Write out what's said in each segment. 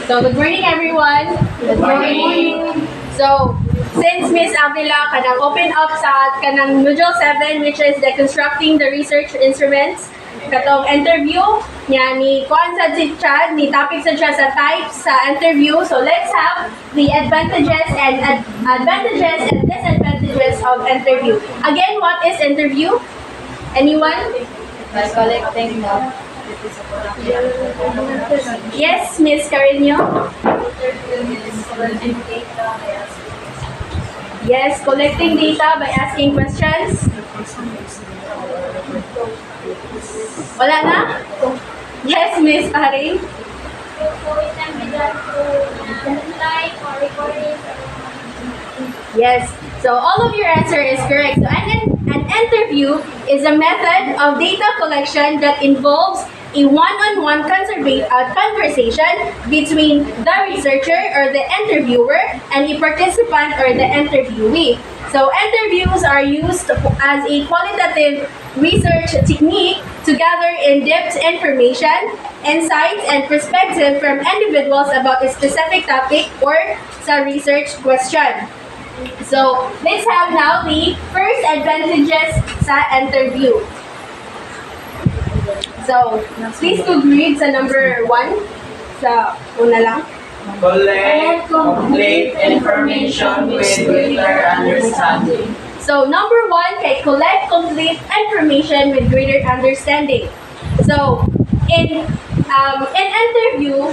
So, good morning everyone. Good morning. So, since Miss Avila kanang open up sa kanang module 7 which is the constructing the research instruments, katong interview niya ni kuan sa siya, ni topic sa siya sa types sa interview. So, let's have the advantages and disadvantages of interview. Again, what is interview? Anyone? Collecting Yes, Miss Carino? Yes, collecting data by asking questions. Wala na? Yes, Miss Paring? Yes. So all of your answer is correct. So an interview is a method of data collection that involves a one-on-one conversation between the researcher or the interviewer and the participant or the interviewee. So interviews are used as a qualitative research technique to gather in-depth information, insights, and perspective from individuals about a specific topic or sa research question. So, let's have now the first advantages sa interview. So, please to read sa number 1. Sa una lang. collect complete information with greater understanding. So, number 1, kay collect complete information with greater understanding. So, in interview,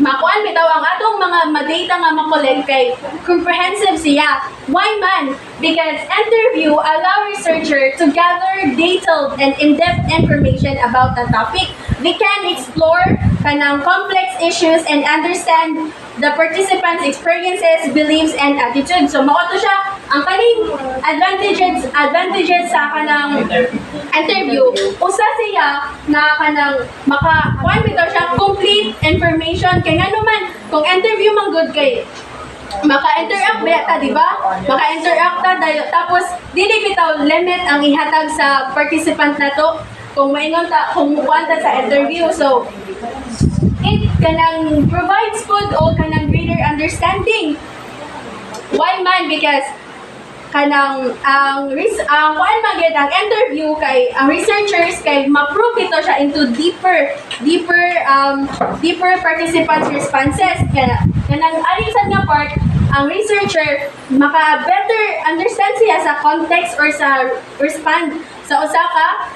makuan bitaw ang atong mga data nga makolek kay comprehensive siya. Why man? Because interview allow researcher to gather detailed and in-depth information about the topic. They can explore kanang complex issues and understand the participants' experiences, beliefs, and attitudes. So, mao to siya ang kaning advantages sa kanang interview. Usa siya na kanang kuan bitaw siya complete information kay ngano man kung interview man good kay maka-interact ba ta, di ba? Maka-interact ta dayo tapos dili bitaw limit ang ihatag sa participant nato kung maingon ta kung kuan ta sa interview. So it kanang provides food o kanang greater understanding. Why man? Because kanang ang kuan magid ang interview kay ang researchers kay ma-probe ito siya into deeper participants responses kanang alisan nga part ang researcher maka better understand siya sa context or sa respond sa usa ka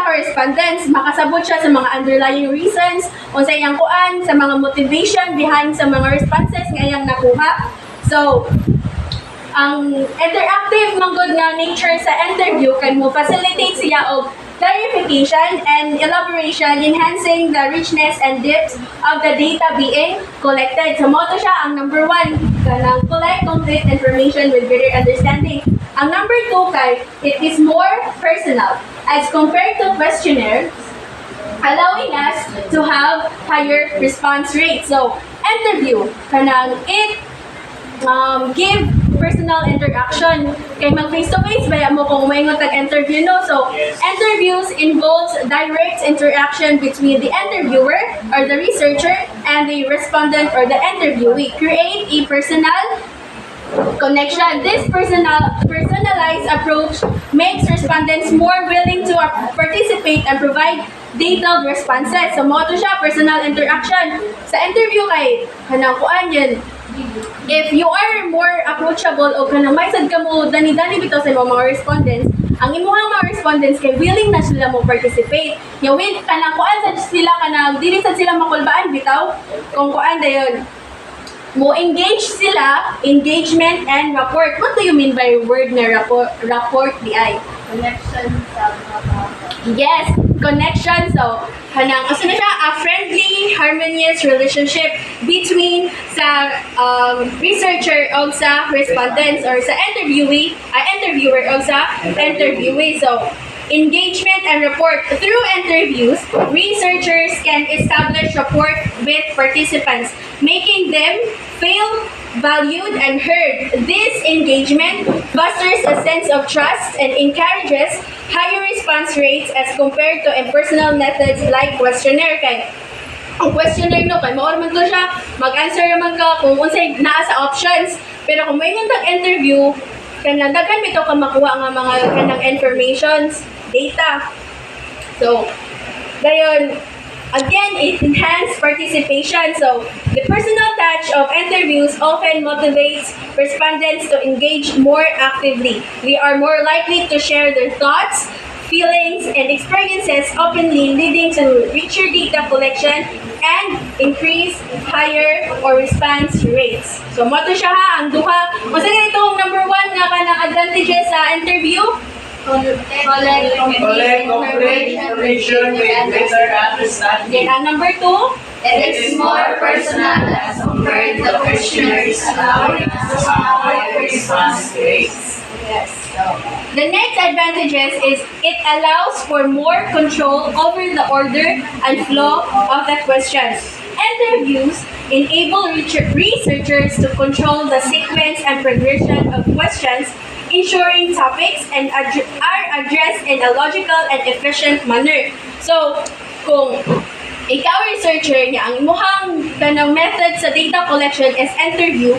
respondents, makasabot siya sa mga underlying reasons unsa iyang kuan sa mga motivation behind sa mga responses nga iyang nakuha. So ang interactive manggod nga nature sa interview kay mo facilitate siya og clarification and elaboration, enhancing the richness and depth of the data being collected. So mo to siya ang number 1 kanang collect complete information with greater understanding. Ang number 2 kay it is more personal as compared to questionnaire, allowing us to have higher response rate. So interview kanang it give personal interaction. Kay mag face-to-face ba mo kung may tag-interview, no? So, interviews involves direct interaction between the interviewer or the researcher and the respondent or the interviewee. Create a personal connection. This personalized approach makes respondents more willing to participate and provide detailed responses. So, mo to siya, personal interaction. Sa interview kay, kanang kuan yun, if you are more approachable o kanang may sad ka mo dani-dani bitaw sa mga respondents, ang imuhang mga respondents kay willing na sila mo participate. Yung kanang kuan sad sila kanang dili sad sila makulbaan bitaw kung kuan dayon. Mo engage sila, engagement and rapport. What do you mean by word na rapport di ay? Connection sa mga Yes, connection. So, kanang asa na siya, a friendly, harmonious relationship between sa researcher o sa respondents or sa interviewer o sa interviewee. So, engagement and rapport. Through interviews, researchers can establish rapport with participants, making them feel valued and heard. This engagement fosters a sense of trust and encourages higher response rates as compared to impersonal methods like questionnaire. Kay ang questionnaire no kay mao man to siya mag-answer naman ka kung unsay naa sa options. Pero kung may nang interview kanang daghan bitaw ka makuha nga mga kanang informations, data. So, dayon again, it enhances participation. So, the personal touch of interviews often motivates respondents to engage more actively. They are more likely to share their thoughts, feelings, and experiences openly, leading to richer data collection and increase higher or response rates. So, mo to siya ha, ang duha. Kung sa itong number 1 nga kanang advantages sa interview, Collect Collect complete information with better understanding. then ang number 2, It is more personal as compared to questionnaires, allowing us to have higher response rates. yes. The next advantages is it allows for more control over the order and flow of the questions. Interviews enable researchers to control the sequence and progression of questions, ensuring topics and are addressed in a logical and efficient manner. So, kung ikaw researcher niya, ang imuhang kanang method sa data collection is interview,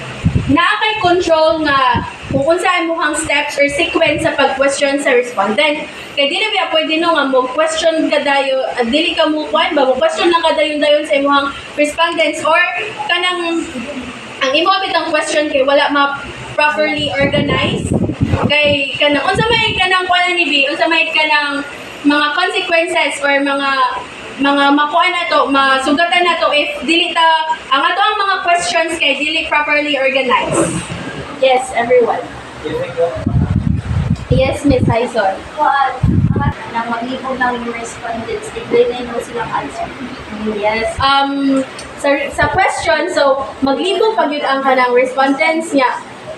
naa kay control nga kung unsa imuhang steps or sequence sa pag-question sa respondent. Kay dili ba pwede no nga mo-question ka dayo, dili ka mo kwan ba mo-question lang ka dayon sa imuhang respondents or kanang ang imo bitang question kay wala properly organized. Kay kanang unsa may kanang kuan ni B, unsa may kanang mga consequences or mga makuha na to, masugatan na to if dili ta ang ato ang mga questions kay dili properly organized. Yes, everyone. Yes, Miss Hyson. Na maglibog ng respondents, i-blame mo silang answer. Yes. Sa question, so maglibog pag yun ang kanang respondents niya.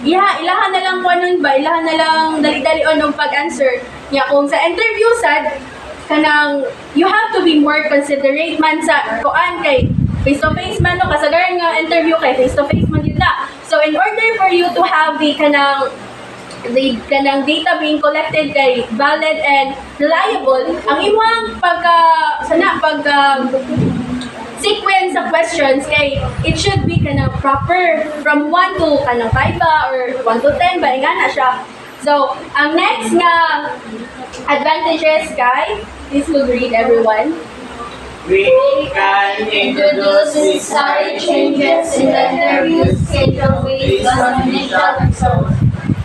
Ilahan na lang kung anong ba, ilahan na lang dali-dali o nung pag-answer. Niya kung sa interview sad, kanang you have to be more considerate man sa kuan kay face-to-face man no kasagaran nga interview kay face-to-face man yun na. So in order for you to have the kanang data being collected kay valid and reliable, ang imong sequence of questions kay it should be kanang proper from 1 to kanang 5 ba or 1 to 10 ba ingana siya. So ang next nga advantages kay, this will read everyone. We can introduce necessary changes in the interview schedule based on initial results,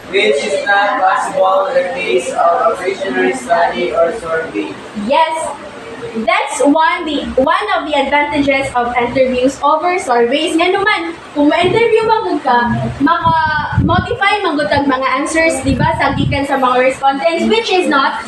which is not possible in the case of a questionnaire study or survey. Yes, that's one of the advantages of interviews over surveys. Nga naman, kung ma-interview magud ka, maka-modify magud ang mga answers, di ba, sa gikan sa mga respondents, which is not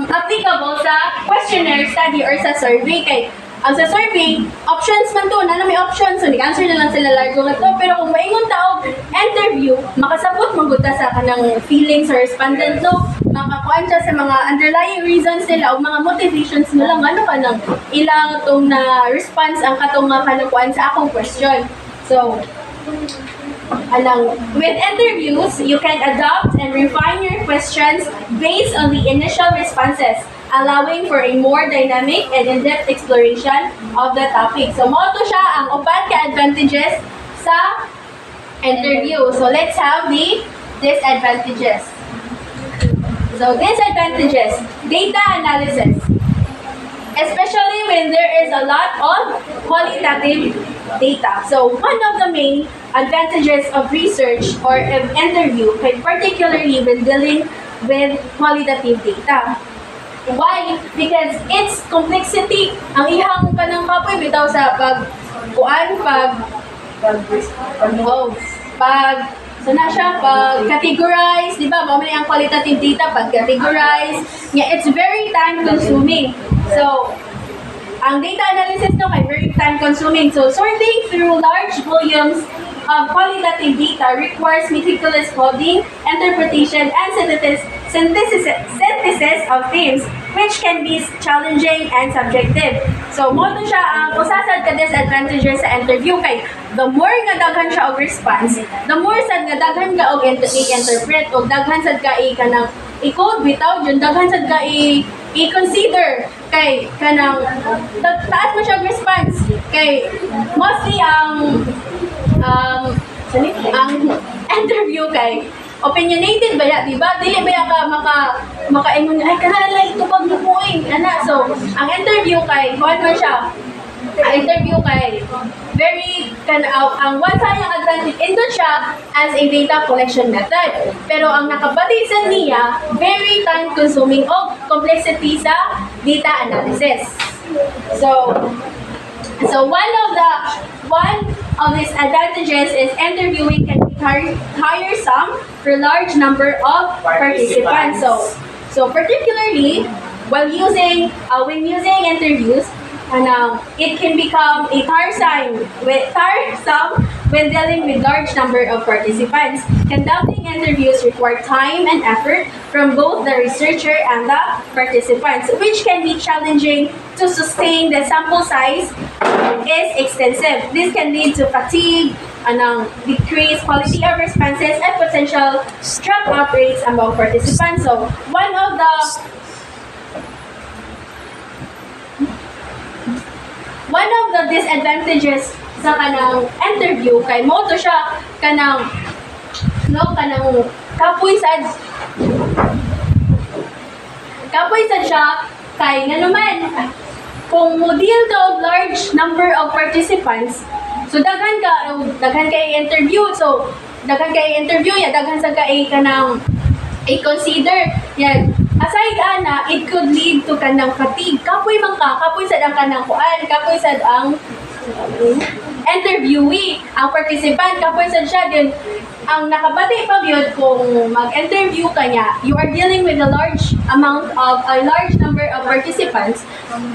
applicable sa questionnaire study or sa survey. Kay ang sa survey, options man to, na may options, so nag-answer na lang sila largo nga to. Pero kung maingon tao, interview, makasabot magud ta sa kanang feelings sa respondent, no? Makakuan siya sa mga underlying reasons nila o mga motivations nila nga ano kanang ilang tong na response ang katong nga kanakuan sa akong question. So, with interviews, you can adapt and refine your questions based on the initial responses, allowing for a more dynamic and in-depth exploration of the topic. So, mo to siya ang upat ka advantages sa interview. So, let's have the disadvantages. So, disadvantages, data analysis. Especially when there is a lot of qualitative data. So, one of the main advantages of research or of interview, particularly when dealing with qualitative data. Why? Because its complexity, ang ihang kanang kapoy bitaw sa pag-categorize, di ba? Mamaya ang qualitative data, pag-categorize. Yeah, it's very time-consuming. So, ang data analysis no kay very time-consuming. So, sorting through large volumes of qualitative data requires meticulous coding, interpretation, and synthesis of themes, which can be challenging and subjective. So, mo to siya ang usasad ka disadvantages sa interview kay the more nga daghan siya og response, the more sad nga daghan ka og i-interpret og daghan sad ka kanang i-code bitaw yun, daghan sad ka i-consider kay kanang taas mo siya response. Kay mostly ang interview kay opinionated ba ya, di ba? Dili ba ya ka makaingon ay kanala ito pag nupuin ana. So ang interview kay kuan man siya. Ang interview kay very ang one sayang advantage indot siya as a data collection method. Pero ang nakabati sa niya very time consuming o complexity sa data analysis. So one of these advantages is interviewing can be tiresome for large number of participants. So particularly when using interviews, it can become tiresome when dealing with large number of participants. Conducting interviews require time and effort from both the researcher and the participants, which can be challenging to sustain the sample size is extensive. This can lead to fatigue, decreased quality of responses, and potential dropout rates among participants. So one of the disadvantages sa kanang interview kay mo to siya kanang kapoy sad siya kay naman kung mo deal ka og large number of participants, so daghan kay interview, daghan sa kay kanang i-consider yan. Aside ana, it could lead to kanang fatigue. Kapoy sad ang kanang kuan, kapoy sad ang interviewee, ang participant, kapoy sad siya din. Ang nakabati pa yun kung mag-interview ka niya, you are dealing with a large number of participants.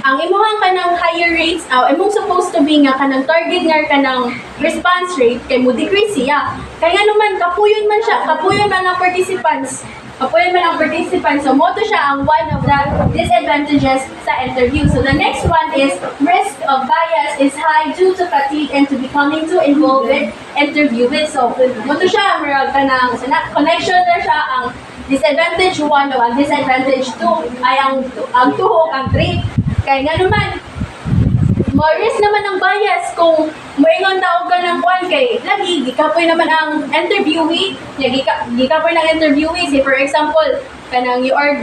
Ang imuhang kanang higher rates, imong supposed to be nga kanang target nga kanang response rate kay mo decrease siya. Kaya naman kapuyon man ang participants. So mo to siya ang one of the disadvantages sa interview. So the next one is risk of bias is high due to fatigue and to becoming too involved with interviewing. So mo to siya kanang connection na siya ang disadvantage 1 o ang disadvantage 2 ay ang 2 o ang 3. Kaya nga naman more risk naman ang bias kung moingon tawag ka ng kuan kay lagi gikapoy naman ang interviewee, gikapoy ng interviewee. Say for example, kanang you are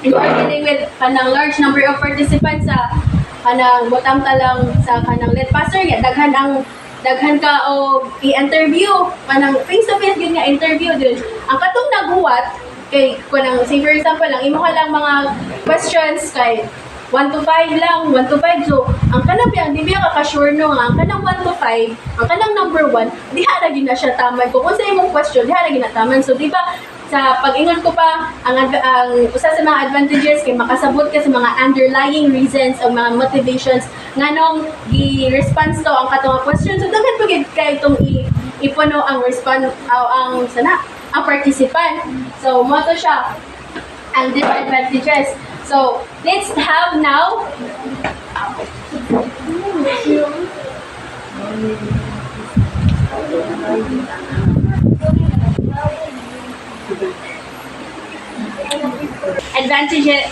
dealing with kanang large number of participants sa kanang botanta lang sa kanang lead passer ya daghan ka o i-interview kanang face to face yun nga interview din. Ang katong naguwat kay kanang say for example lang imo ka lang mga questions kay 1 to 5 lang, 1 to 5. So, ang kanang di biya ka-sure no nga, ang kanang 1 to 5, ang kanang number 1, diha ra gyud na siya taman. Kung sa imong question, diha ra gyud na taman. So, di ba, sa pag-ingon ko pa, ang usa sa mga advantages kay makasabot ka sa mga underlying reasons o mga motivations nganong gi-response to ang katong question. So, daghan pa gyud kay itong ipuno ang ang participant. So, mo to siya ang disadvantages. So, let's have now advantages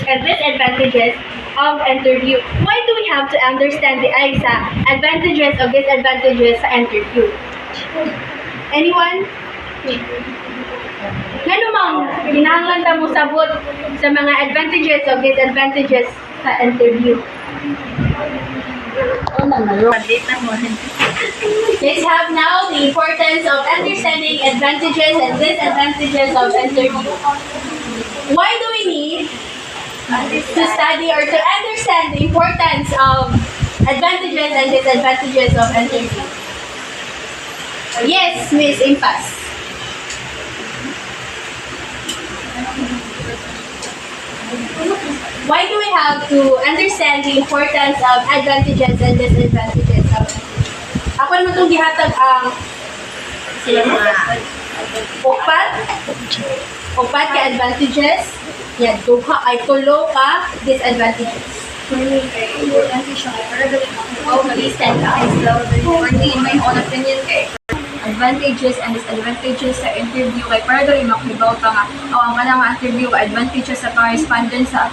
and disadvantages of interview. Why do we have to understand the advantages or disadvantages sa interview? Anyone? Ngano mang kinahanglan ta mo sabot sa mga advantages o disadvantages sa interview? Let's have now the importance of understanding advantages and disadvantages of interview. Why do we need to study or to understand the importance of advantages and disadvantages of interview? Yes, Miss Impas. Why do we have to understand the importance of advantages and disadvantages of it? Ako naman itong gihatag ang sila mga upat ka advantages, yan, duha ay tulo ka disadvantages. For me, important siya kay para dali ako mag-stand ka for me, in my own opinion kay advantages and disadvantages sa interview kay para dali makibaw pa nga ang kanang interview advantages sa correspondence sa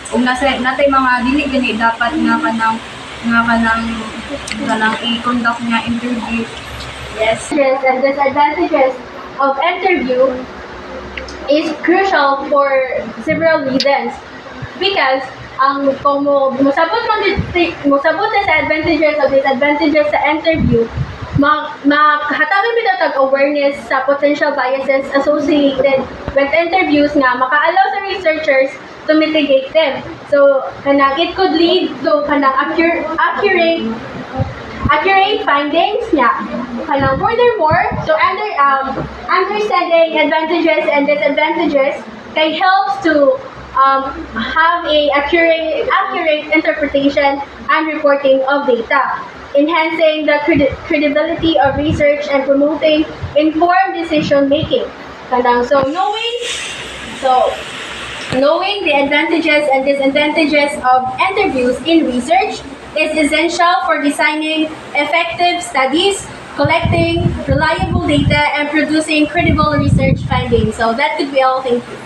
Kung natay mga dili gani dapat nga kanang i-conduct nga interview. Yes. And disadvantages of interview is crucial for several reasons. Because kung musabot sa advantages o disadvantages sa interview, makahatagan mo tag awareness sa potential biases associated with interviews nga makaalaw sa researchers to mitigate them. So, it could lead to accurate findings niya. Furthermore, so understanding advantages and disadvantages can help to have a accurate interpretation and reporting of data, enhancing the credibility of research and promoting informed decision making. So knowing the advantages and disadvantages of interviews in research is essential for designing effective studies, collecting reliable data, and producing credible research findings. So that could be all. Thank you.